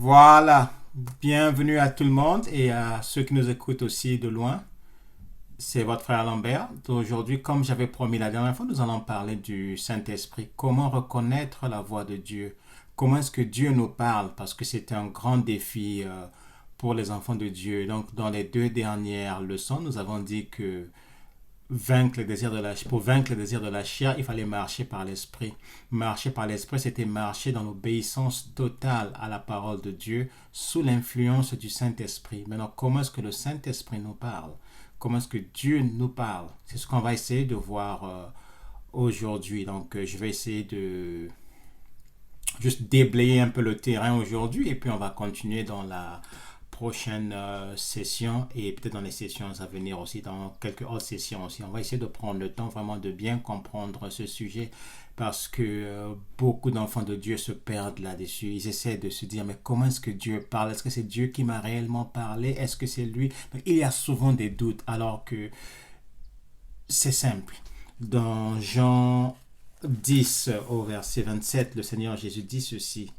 Voilà, bienvenue à tout le monde et à ceux qui nous écoutent aussi de loin. C'est votre frère Lambert. Aujourd'hui, comme j'avais promis la dernière fois, nous allons parler du Saint-Esprit. Comment reconnaître la voix de Dieu? Comment est-ce que Dieu nous parle? Parce que c'est un grand défi pour les enfants de Dieu. Donc, dans les deux dernières leçons, nous avons dit que pour vaincre le désir de la chair, il fallait marcher par l'esprit. Marcher par l'esprit, c'était marcher dans l'obéissance totale à la parole de Dieu sous l'influence du Saint-Esprit. Maintenant, comment est-ce que le Saint-Esprit nous parle? Comment est-ce que Dieu nous parle? C'est ce qu'on va essayer de voir aujourd'hui. Donc, je vais essayer de juste déblayer un peu le terrain aujourd'hui et puis on va continuer dans la prochaine session et peut-être dans les sessions à venir aussi, dans quelques autres sessions aussi. On va essayer de prendre le temps vraiment de bien comprendre ce sujet parce que beaucoup d'enfants de Dieu se perdent là-dessus. Ils essaient de se dire, mais comment est-ce que Dieu parle? Est-ce que c'est Dieu qui m'a réellement parlé? Est-ce que c'est lui? Donc, il y a souvent des doutes alors que c'est simple. Dans Jean 10 au verset 27, le Seigneur Jésus dit ceci.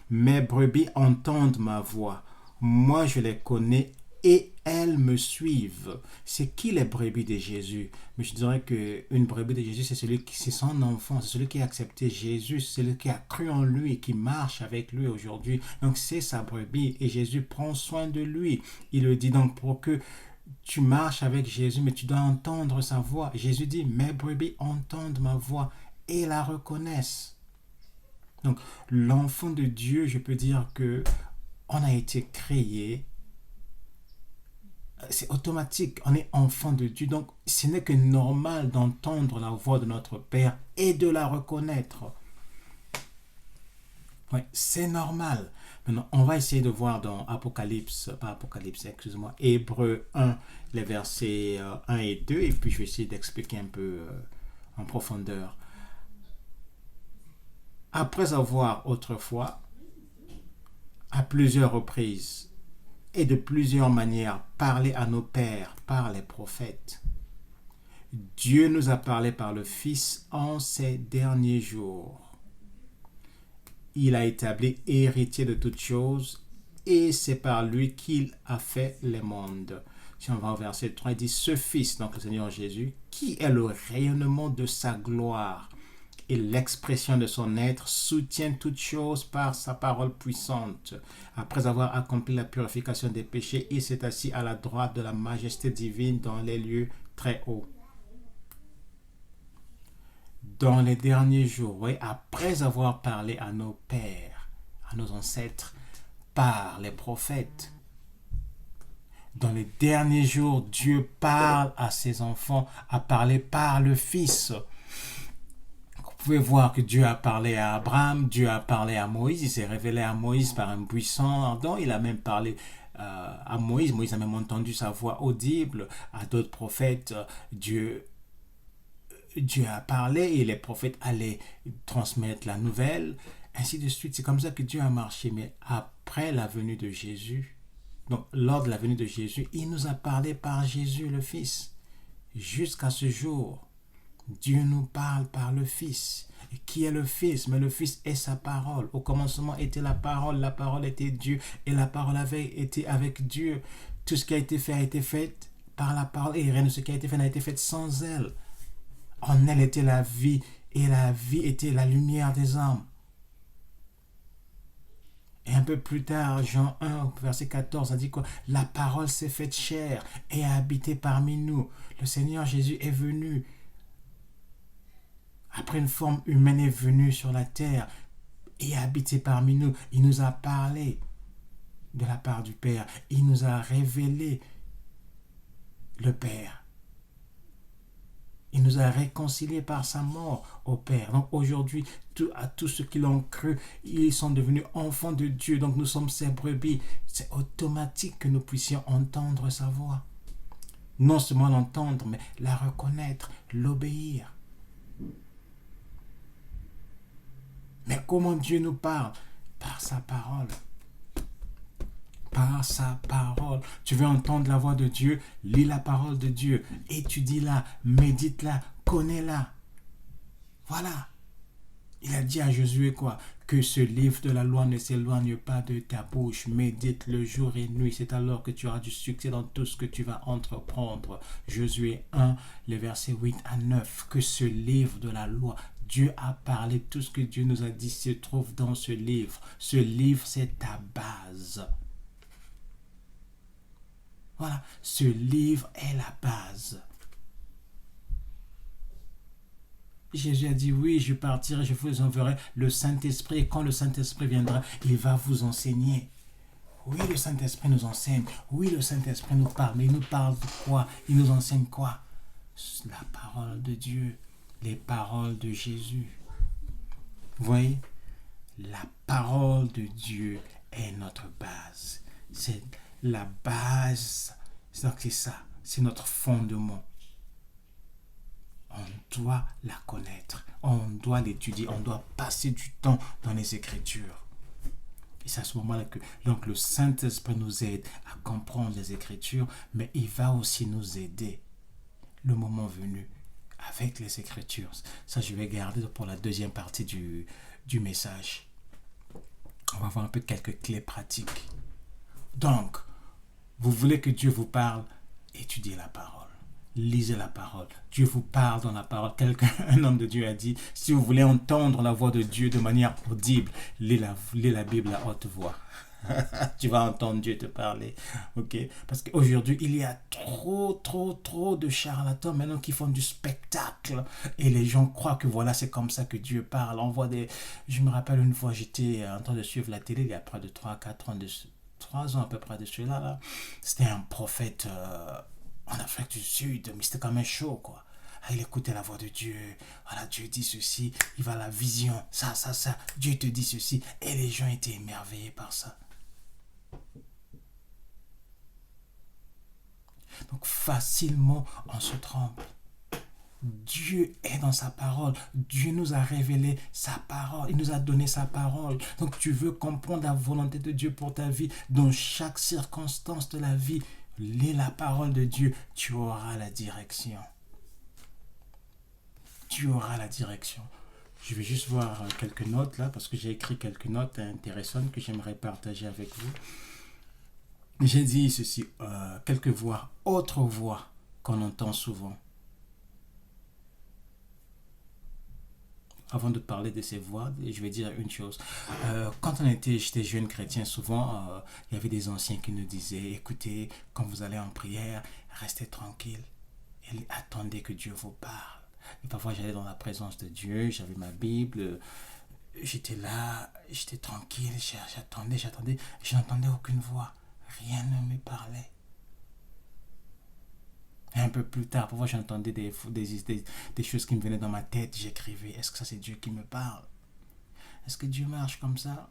Mes brebis entendent ma voix. Moi, je les connais et elles me suivent. C'est qui les brebis de Jésus? Mais je dirais qu'une brebis de Jésus, c'est son enfant, c'est celui qui a accepté Jésus, c'est celui qui a cru en lui et qui marche avec lui aujourd'hui. Donc, c'est sa brebis et Jésus prend soin de lui. Il le dit donc pour que tu marches avec Jésus, mais tu dois entendre sa voix. Jésus dit, mes brebis entendent ma voix et la reconnaissent. Donc, l'enfant de Dieu, je peux dire que on a été créé, c'est automatique, on est enfant de Dieu, donc ce n'est que normal d'entendre la voix de notre Père et de la reconnaître. Oui, c'est normal. Maintenant, on va essayer de voir dans Hébreux 1, les versets 1 et 2, et puis je vais essayer d'expliquer un peu en profondeur. Après avoir autrefois, à plusieurs reprises et de plusieurs manières parlé à nos pères par les prophètes, Dieu nous a parlé par le Fils en ces derniers jours. Il a établi héritier de toutes choses et c'est par lui qu'il a fait les mondes. Si on va au verset 3, il dit ce Fils, donc le Seigneur Jésus, qui est le rayonnement de sa gloire et l'expression de son être, soutient toutes choses par sa parole puissante. Après avoir accompli la purification des péchés, il s'est assis à la droite de la majesté divine dans les lieux très hauts. Dans les derniers jours, oui, après avoir parlé à nos pères, à nos ancêtres, par les prophètes, dans les derniers jours, Dieu parle à ses enfants, a parlé par le Fils. Vous pouvez voir que Dieu a parlé à Abraham, Dieu a parlé à Moïse, il s'est révélé à Moïse par un buisson ardent, il a même parlé à Moïse, Moïse a même entendu sa voix audible, à d'autres prophètes, Dieu a parlé et les prophètes allaient transmettre la nouvelle, ainsi de suite. C'est comme ça que Dieu a marché, mais après la venue de Jésus, donc lors de la venue de Jésus, il nous a parlé par Jésus le Fils. Jusqu'à ce jour, Dieu nous parle par le Fils. Et qui est le Fils? Mais le Fils est sa parole. Au commencement était la parole était Dieu, et la parole avait été avec Dieu. Tout ce qui a été fait par la parole, et rien de ce qui a été fait n'a été fait sans elle. En elle était la vie, et la vie était la lumière des hommes. Et un peu plus tard, Jean 1, verset 14, a dit quoi? La parole s'est faite chair et a habité parmi nous. Le Seigneur Jésus est venu. Après une forme humaine est venue sur la terre et a habité parmi nous. Il nous a parlé de la part du Père. Il nous a révélé le Père. Il nous a réconciliés par sa mort au Père. Donc aujourd'hui, à tous ceux qui l'ont cru, ils sont devenus enfants de Dieu. Donc nous sommes ses brebis. C'est automatique que nous puissions entendre sa voix. Non seulement l'entendre, mais la reconnaître, l'obéir. Mais comment Dieu nous parle? Par sa parole. Par sa parole. Tu veux entendre la voix de Dieu? Lis la parole de Dieu. Étudie-la, médite-la, connais-la. Voilà. Il a dit à Josué quoi? Que ce livre de la loi ne s'éloigne pas de ta bouche. Médite le jour et nuit. C'est alors que tu auras du succès dans tout ce que tu vas entreprendre. Josué 1, les versets 8 à 9. Que ce livre de la loi, Dieu a parlé, tout ce que Dieu nous a dit se trouve dans ce livre. Ce livre, c'est ta base. Voilà, ce livre est la base. Jésus a dit, oui, je partirai, je vous enverrai le Saint-Esprit. Et quand le Saint-Esprit viendra, il va vous enseigner. Oui, le Saint-Esprit nous enseigne. Oui, le Saint-Esprit nous parle. Mais il nous parle de quoi? Il nous enseigne quoi? La parole de Dieu, les paroles de Jésus. Vous voyez? La parole de Dieu est notre base. C'est la base. Donc c'est ça. C'est notre fondement. On doit la connaître, on doit l'étudier, on doit passer du temps dans les Écritures. Et c'est à ce moment-là que donc, le Saint-Esprit nous aide à comprendre les Écritures, mais il va aussi nous aider, le moment venu, avec les Écritures. Ça, je vais garder pour la deuxième partie du message. On va voir un peu quelques clés pratiques. Donc, vous voulez que Dieu vous parle, étudiez la parole. Lisez la parole. Dieu vous parle dans la parole. Un homme de Dieu a dit, si vous voulez entendre la voix de Dieu de manière audible, lis la Bible à haute voix. Tu vas entendre Dieu te parler. Ok? Parce qu'aujourd'hui, il y a trop de charlatans maintenant qui font du spectacle. Et les gens croient que voilà, c'est comme ça que Dieu parle. On voit Je me rappelle une fois, j'étais en train de suivre la télé il y a près de 3-4 ans, 3 ans à peu près de cela là. C'était un prophète en Afrique du Sud, mais c'était quand même chaud, quoi. Il écoutait la voix de Dieu. Voilà, Dieu dit ceci, il va à la vision, ça. Dieu te dit ceci. Et les gens étaient émerveillés par ça. Donc, facilement, on se trompe. Dieu est dans sa parole. Dieu nous a révélé sa parole. Il nous a donné sa parole. Donc, tu veux comprendre la volonté de Dieu pour ta vie dans chaque circonstance de la vie. Lis la parole de Dieu, tu auras la direction. Tu auras la direction. Je vais juste voir quelques notes là, parce que j'ai écrit quelques notes intéressantes que j'aimerais partager avec vous. J'ai dit ceci, quelques voix, autres voix qu'on entend souvent. Avant de parler de ces voix, je vais dire une chose. Quand j'étais jeune chrétien, souvent, il y avait des anciens qui nous disaient, écoutez, quand vous allez en prière, restez tranquille et attendez que Dieu vous parle. Et parfois, j'allais dans la présence de Dieu, j'avais ma Bible, j'étais là, j'étais tranquille, j'attendais, je n'entendais aucune voix. Rien ne me parlait. Et un peu plus tard, parfois j'entendais des choses qui me venaient dans ma tête, j'écrivais, est-ce que ça c'est Dieu qui me parle? Est-ce que Dieu marche comme ça?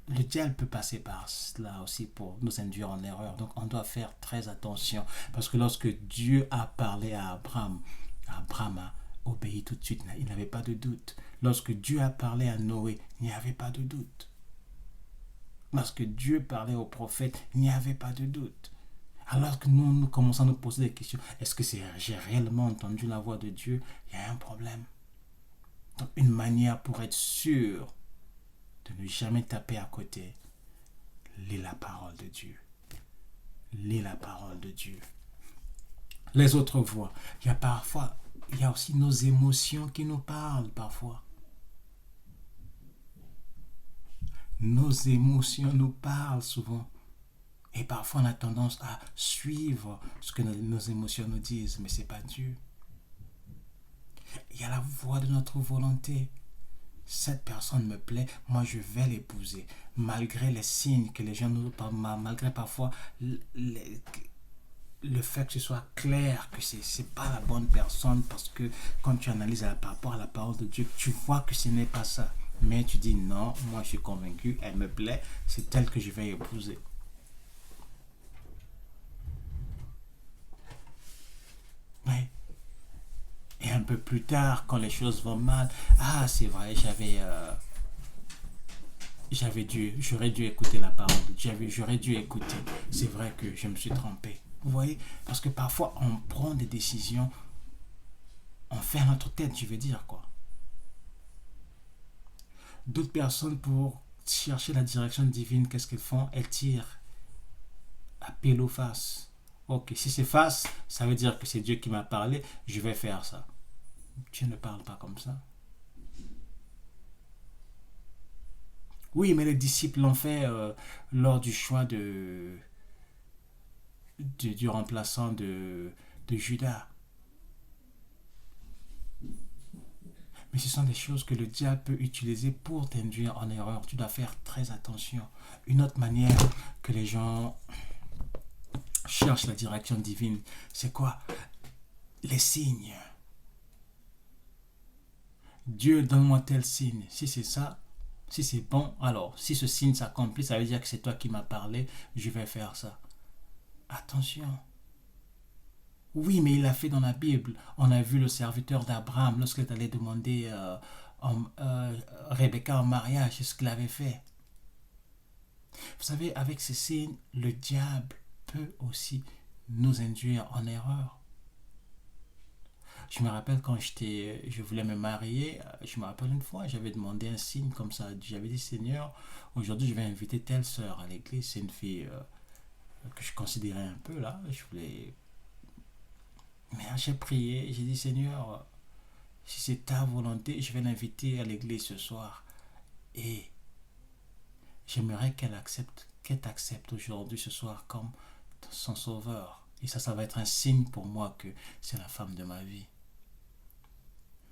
Le diable peut passer par cela aussi pour nous induire en erreur. Donc on doit faire très attention. Parce que lorsque Dieu a parlé à Abraham a obéi tout de suite, il n'avait pas de doute. Lorsque Dieu a parlé à Noé, il n'y avait pas de doute. Lorsque Dieu parlait aux prophètes, il n'y avait pas de doute. Alors que nous commençons à nous poser des questions. Est-ce que j'ai réellement entendu la voix de Dieu? Il y a un problème. Donc, une manière pour être sûr de ne jamais taper à côté, lis la parole de Dieu. Lis la parole de Dieu. Les autres voix. Il y a aussi nos émotions qui nous parlent parfois. Nos émotions nous parlent souvent. Et parfois, on a tendance à suivre ce que nos émotions nous disent, mais ce n'est pas Dieu. Il y a la voix de notre volonté. Cette personne me plaît, moi je vais l'épouser. Malgré les signes que les gens nous parlent, malgré parfois le fait que ce soit clair que ce n'est pas la bonne personne, parce que quand tu analyses par rapport à la parole de Dieu, tu vois que ce n'est pas ça. Mais tu dis non, moi je suis convaincu, elle me plaît, c'est elle que je vais épouser. Ouais. Et un peu plus tard, quand les choses vont mal, c'est vrai, j'aurais dû écouter la parole de Dieu, j'aurais dû écouter. C'est vrai que je me suis trompé. Vous voyez? Parce que parfois, on prend des décisions, on fait à notre tête, je veux dire, quoi. D'autres personnes, pour chercher la direction divine, qu'est-ce qu'elles font? Elles tirent à pile ou face. Ok, si c'est face, ça veut dire que c'est Dieu qui m'a parlé, je vais faire ça. Dieu ne parle pas comme ça. Oui, mais les disciples l'ont fait lors du choix du remplaçant de Judas. Mais ce sont des choses que le diable peut utiliser pour t'induire en erreur. Tu dois faire très attention. Une autre manière que les gens cherchent la direction divine, c'est quoi? Les signes. Dieu, donne-moi tel signe. Si c'est ça, si c'est bon, alors si ce signe s'accomplit, ça veut dire que c'est toi qui m'as parlé, je vais faire ça. Attention. Oui, mais il l'a fait dans la Bible. On a vu le serviteur d'Abraham lorsqu'il allait demander Rebecca en mariage, c'est ce qu'il avait fait. Vous savez, avec ces signes, le diable peut aussi nous induire en erreur. Je me rappelle quand je voulais me marier, je me rappelle une fois, j'avais demandé un signe comme ça. J'avais dit, Seigneur, aujourd'hui je vais inviter telle sœur à l'église. C'est une fille que je considérais un peu là. Je voulais. Mais j'ai prié, j'ai dit, Seigneur, si c'est ta volonté, je vais l'inviter à l'église ce soir. Et j'aimerais qu'elle t'accepte aujourd'hui, ce soir, comme son sauveur. Et ça va être un signe pour moi que c'est la femme de ma vie.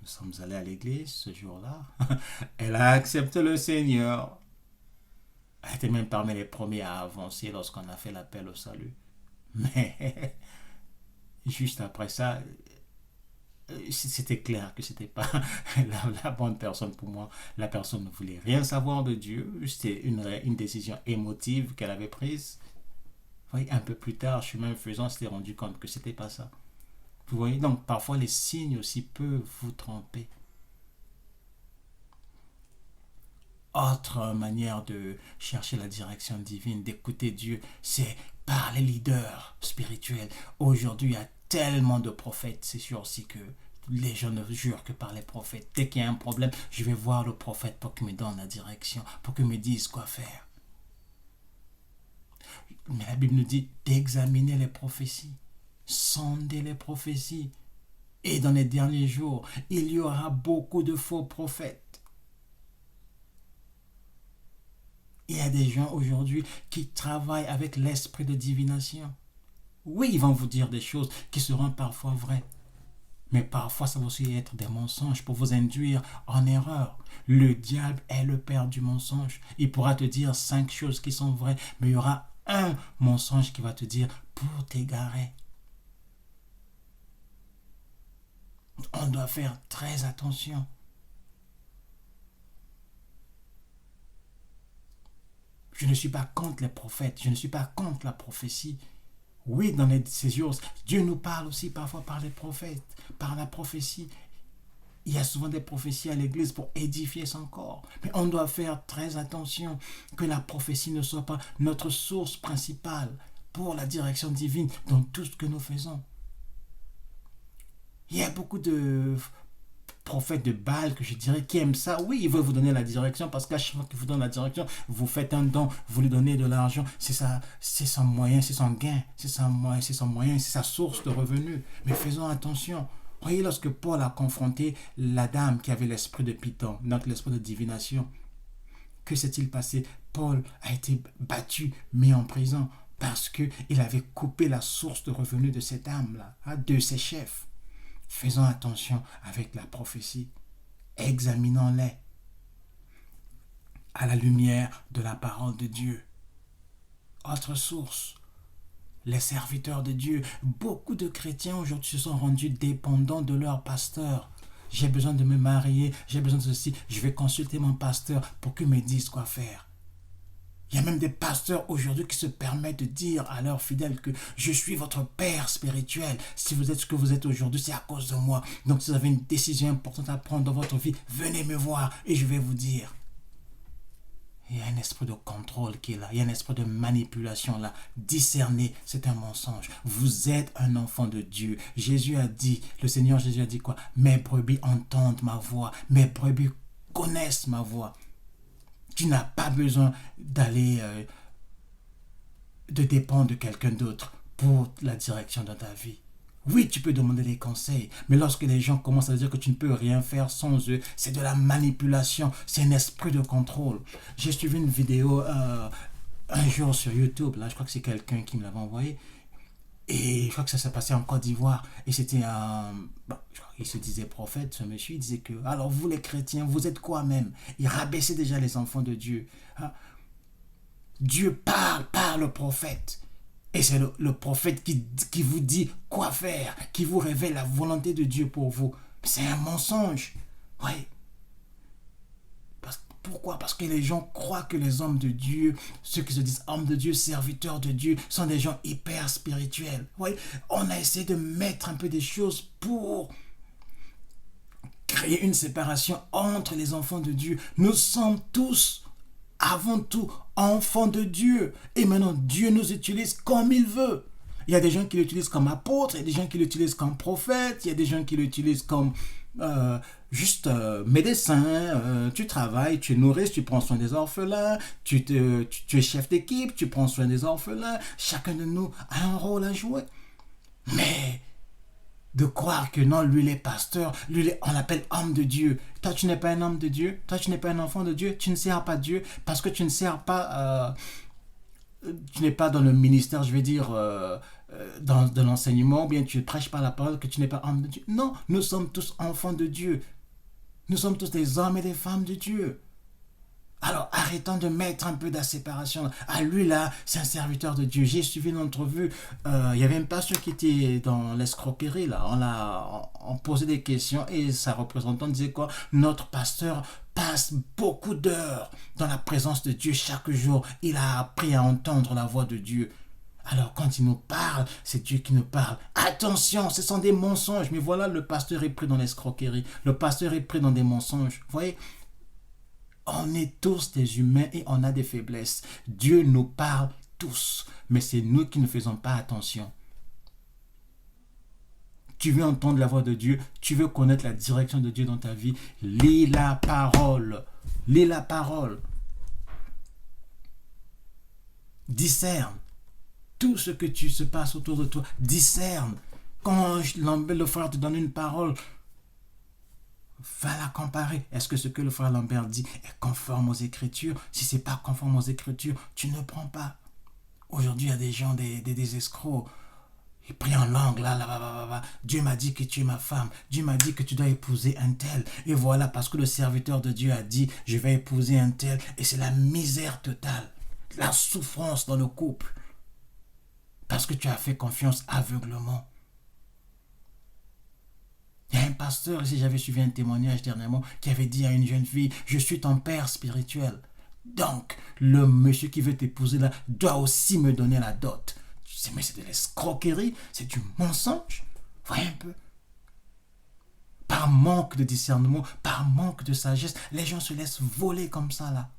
Nous sommes allés à l'église ce jour-là. Elle a accepté le Seigneur. Elle était même parmi les premiers à avancer lorsqu'on a fait l'appel au salut. Mais juste après ça, c'était clair que c'était pas la bonne personne pour moi. La personne ne voulait rien savoir de Dieu. C'était une décision émotive qu'elle avait prise. Vous voyez, un peu plus tard, chemin faisant, on s'était rendu compte que c'était pas ça. Vous voyez, donc parfois les signes aussi peuvent vous tromper. Autre manière de chercher la direction divine, d'écouter Dieu, c'est par les leaders spirituels. Aujourd'hui, il y a tellement de prophètes, c'est sûr aussi que les gens ne jurent que par les prophètes. Dès qu'il y a un problème, je vais voir le prophète pour qu'il me donne la direction, pour qu'il me dise quoi faire. Mais la Bible nous dit d'examiner les prophéties, sonder les prophéties. Et dans les derniers jours, il y aura beaucoup de faux prophètes. Il y a des gens aujourd'hui qui travaillent avec l'esprit de divination. Oui, ils vont vous dire des choses qui seront parfois vraies. Mais parfois, ça va aussi être des mensonges pour vous induire en erreur. Le diable est le père du mensonge. Il pourra te dire 5 choses qui sont vraies, mais il y aura un mensonge qui va te dire pour t'égarer. On doit faire très attention. Je ne suis pas contre les prophètes, je ne suis pas contre la prophétie. Oui, dans ces jours, Dieu nous parle aussi parfois par les prophètes, par la prophétie. Il y a souvent des prophéties à l'église pour édifier son corps. Mais on doit faire très attention que la prophétie ne soit pas notre source principale pour la direction divine dans tout ce que nous faisons. Il y a beaucoup de prophètes de Baal que je dirais qui aiment ça. Oui, il veut vous donner la direction parce qu'à chaque fois qu'il vous donne la direction, vous faites un don, vous lui donnez de l'argent. C'est ça, c'est son moyen, c'est son gain, c'est son moyen, c'est sa source de revenus. Mais faisons attention. Voyez, lorsque Paul a confronté la dame qui avait l'esprit de Python, donc l'esprit de divination, que s'est-il passé? Paul a été battu, mis en prison parce qu'il avait coupé la source de revenus de cette âme-là, de ses chefs. Faisons attention avec la prophétie. Examinons-les à la lumière de la parole de Dieu. Autre source, les serviteurs de Dieu. Beaucoup de chrétiens aujourd'hui se sont rendus dépendants de leur pasteur. J'ai besoin de me marier, j'ai besoin de ceci. Je vais consulter mon pasteur pour qu'il me dise quoi faire. Il y a même des pasteurs aujourd'hui qui se permettent de dire à leurs fidèles que je suis votre père spirituel. Si vous êtes ce que vous êtes aujourd'hui, c'est à cause de moi. Donc si vous avez une décision importante à prendre dans votre vie, venez me voir et je vais vous dire. Il y a un esprit de contrôle qui est là. Il y a un esprit de manipulation là. Discerner, c'est un mensonge. Vous êtes un enfant de Dieu. Jésus a dit, le Seigneur Jésus a dit quoi? Mes brebis entendent ma voix. Mes brebis connaissent ma voix. Tu n'as pas besoin d'aller de dépendre de quelqu'un d'autre pour la direction de ta vie. Oui, tu peux demander des conseils, mais lorsque les gens commencent à dire que tu ne peux rien faire sans eux, c'est de la manipulation, c'est un esprit de contrôle. J'ai suivi une vidéo un jour sur YouTube, là, je crois que c'est quelqu'un qui me l'avait envoyé, et je crois que ça s'est passé en Côte d'Ivoire, et c'était un... Bon, je crois qu'il se disait prophète, ce monsieur, il disait que, alors vous les chrétiens, vous êtes quoi même? Il rabaissait déjà les enfants de Dieu. Hein? Dieu parle par le prophète. Et c'est le prophète qui vous dit quoi faire, qui vous révèle la volonté de Dieu pour vous. C'est un mensonge. Oui. Pourquoi? Parce que les gens croient que les hommes de Dieu, ceux qui se disent hommes de Dieu, serviteurs de Dieu, sont des gens hyper spirituels. Oui. On a essayé de mettre un peu des choses pour créer une séparation entre les enfants de Dieu. Nous sommes tous avant tout enfants de Dieu. Et maintenant, Dieu nous utilise comme il veut. Il y a des gens qui l'utilisent comme apôtre, il y a des gens qui l'utilisent comme prophète, il y a des gens qui l'utilisent comme juste médecin. Tu travailles, tu nourris, tu prends soin des orphelins, tu es chef d'équipe, tu prends soin des orphelins. Chacun de nous a un rôle à jouer. Mais de croire que non, lui il est pasteur, lui on l'appelle homme de Dieu. Toi tu n'es pas un homme de Dieu, toi tu n'es pas un enfant de Dieu, tu ne sers pas Dieu parce que tu ne sers pas, tu n'es pas dans le ministère, je vais dire, de l'enseignement, ou bien tu ne prêches pas la parole, que tu n'es pas homme de Dieu. Non, nous sommes tous enfants de Dieu. Nous sommes tous des hommes et des femmes de Dieu. Alors arrêtons de mettre un peu de la séparation. Ah lui là, c'est un serviteur de Dieu. J'ai suivi une entrevue. Il y avait un pasteur qui était dans l'escroquerie là. On posait des questions et sa représentante disait quoi? Notre pasteur passe beaucoup d'heures dans la présence de Dieu chaque jour. Il a appris à entendre la voix de Dieu. Alors quand il nous parle, c'est Dieu qui nous parle. Attention, ce sont des mensonges. Mais voilà, le pasteur est pris dans l'escroquerie. Le pasteur est pris dans des mensonges. Vous voyez? On est tous des humains et on a des faiblesses. Dieu nous parle tous, mais c'est nous qui ne faisons pas attention. Tu veux entendre la voix de Dieu, tu veux connaître la direction de Dieu dans ta vie, lis la parole. Lis la parole. Discerne. Tout ce que se passe autour de toi, discerne. Quand le frère te donne une parole, va la comparer. Est-ce que ce que le frère Lambert dit est conforme aux Écritures? Si ce n'est pas conforme aux Écritures, tu ne prends pas. Aujourd'hui, il y a des gens, des escrocs. Ils prient en langue, là. Dieu m'a dit que tu es ma femme. Dieu m'a dit que tu dois épouser un tel. Et voilà, parce que le serviteur de Dieu a dit, je vais épouser un tel. Et c'est la misère totale. La souffrance dans le couple. Parce que tu as fait confiance aveuglement. Il y a un pasteur, ici j'avais suivi un témoignage dernièrement, qui avait dit à une jeune fille, je suis ton père spirituel. Donc, le monsieur qui veut t'épouser là doit aussi me donner la dot. Tu sais, mais c'est de l'escroquerie, c'est du mensonge. Voyez un peu. Par manque de discernement, par manque de sagesse, les gens se laissent voler comme ça là.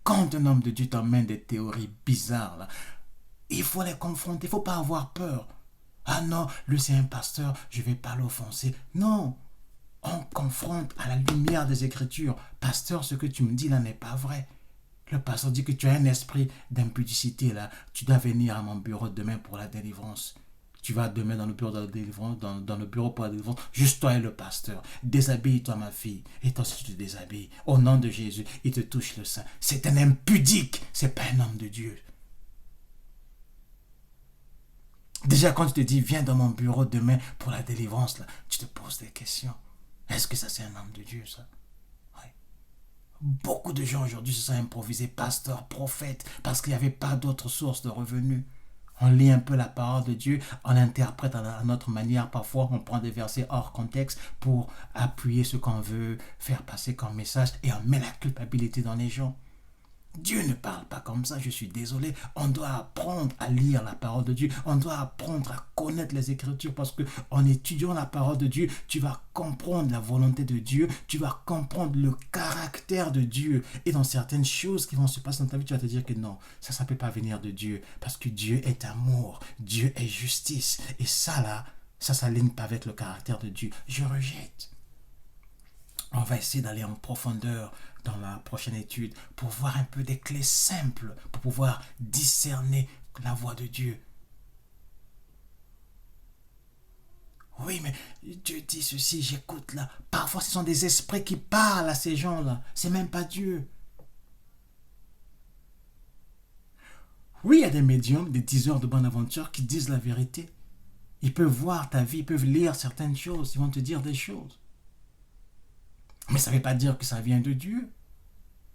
Quand un homme de Dieu t'emmène des théories bizarres là, il faut les confronter, il ne faut pas avoir peur. Ah non, lui c'est un pasteur, je ne vais pas l'offenser. Non, on confronte à la lumière des Écritures. Pasteur, ce que tu me dis là n'est pas vrai. Le pasteur dit que tu as un esprit d'impudicité là. Tu dois venir à mon bureau demain pour la délivrance. Tu vas demain dans le bureau de la délivrance, dans le bureau pour la délivrance. Juste toi et le pasteur. Déshabille-toi ma fille. Et toi si tu te déshabilles. Au nom de Jésus, il te touche le sein. C'est un impudique. C'est pas un homme de Dieu. Déjà, quand tu te dis, viens dans mon bureau demain pour la délivrance, là, tu te poses des questions. Est-ce que ça, c'est un homme de Dieu, ça? Oui. Beaucoup de gens aujourd'hui se sont improvisés pasteurs, prophètes, parce qu'il n'y avait pas d'autres sources de revenus. On lit un peu la parole de Dieu, on l'interprète à notre manière. Parfois, on prend des versets hors contexte pour appuyer ce qu'on veut faire passer comme message et on met la culpabilité dans les gens. Dieu ne parle pas comme ça, je suis désolé. On doit apprendre à lire la parole de Dieu. On doit apprendre à connaître les Écritures parce que en étudiant la parole de Dieu, tu vas comprendre la volonté de Dieu, tu vas comprendre le caractère de Dieu. Et dans certaines choses qui vont se passer dans ta vie, tu vas te dire que non, ça ne peut pas venir de Dieu parce que Dieu est amour, Dieu est justice. Et ça là, ça ne s'aligne pas avec le caractère de Dieu. Je rejette. On va essayer d'aller en profondeur dans la prochaine étude pour voir un peu des clés simples pour pouvoir discerner la voix de Dieu. Oui, mais Dieu dit ceci, j'écoute là. Parfois, ce sont des esprits qui parlent à ces gens-là. C'est même pas Dieu. Oui, il y a des médiums, des diseurs de bonne aventure qui disent la vérité. Ils peuvent voir ta vie, ils peuvent lire certaines choses, ils vont te dire des choses. Mais ça ne veut pas dire que ça vient de Dieu.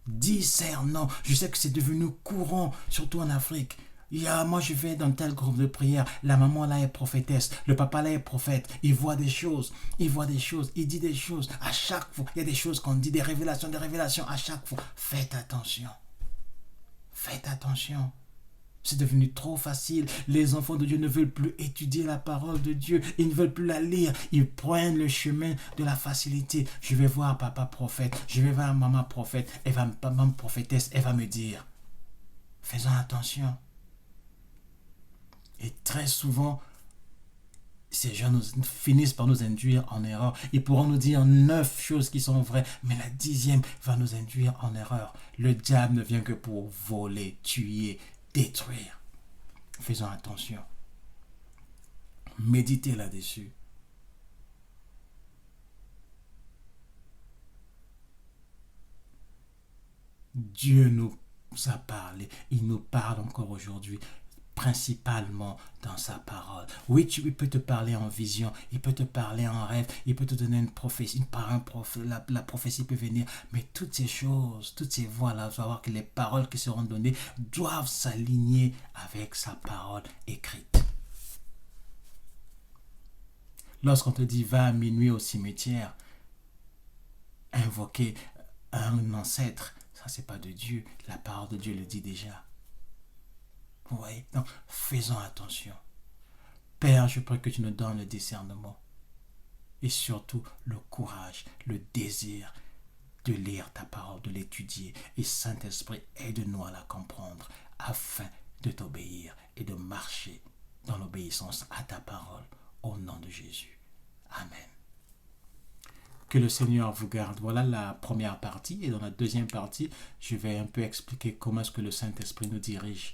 Discernant. Je sais que c'est devenu courant, surtout en Afrique. Moi je vais dans tel groupe de prière, la maman là est prophétesse, le papa là est prophète, il voit des choses, il dit des choses, à chaque fois, il y a des choses qu'on dit, des révélations, à chaque fois. Faites attention, faites attention. C'est devenu trop facile. Les enfants de Dieu ne veulent plus étudier la parole de Dieu. Ils ne veulent plus la lire. Ils prennent le chemin de la facilité. Je vais voir papa prophète. Je vais voir maman prophète. Maman prophétesse, elle va me dire. Faisons attention. Et très souvent, ces gens finissent par nous induire en erreur. Ils pourront nous dire 9 choses qui sont vraies, mais la 10e va nous induire en erreur. Le diable ne vient que pour voler, tuer, détruire. Faisons attention. Méditez là-dessus. Dieu nous a parlé. Il nous parle encore aujourd'hui, principalement dans sa parole. Oui, il peut te parler en vision, il peut te parler en rêve, il peut te donner une prophétie, la prophétie peut venir, mais toutes ces choses, toutes ces voix-là, vous allez voir que les paroles qui seront données doivent s'aligner avec sa parole écrite. Lorsqu'on te dit va à minuit au cimetière, invoquer un ancêtre, ça c'est pas de Dieu, la parole de Dieu le dit déjà. Vous voyez? Donc, faisons attention. Père, je prie que tu nous donnes le discernement et surtout le courage, le désir de lire ta parole, de l'étudier. Et Saint-Esprit, aide-nous à la comprendre afin de t'obéir et de marcher dans l'obéissance à ta parole. Au nom de Jésus. Amen. Que le Seigneur vous garde. Voilà la première partie. Et dans la deuxième partie, je vais un peu expliquer comment est-ce que le Saint-Esprit nous dirige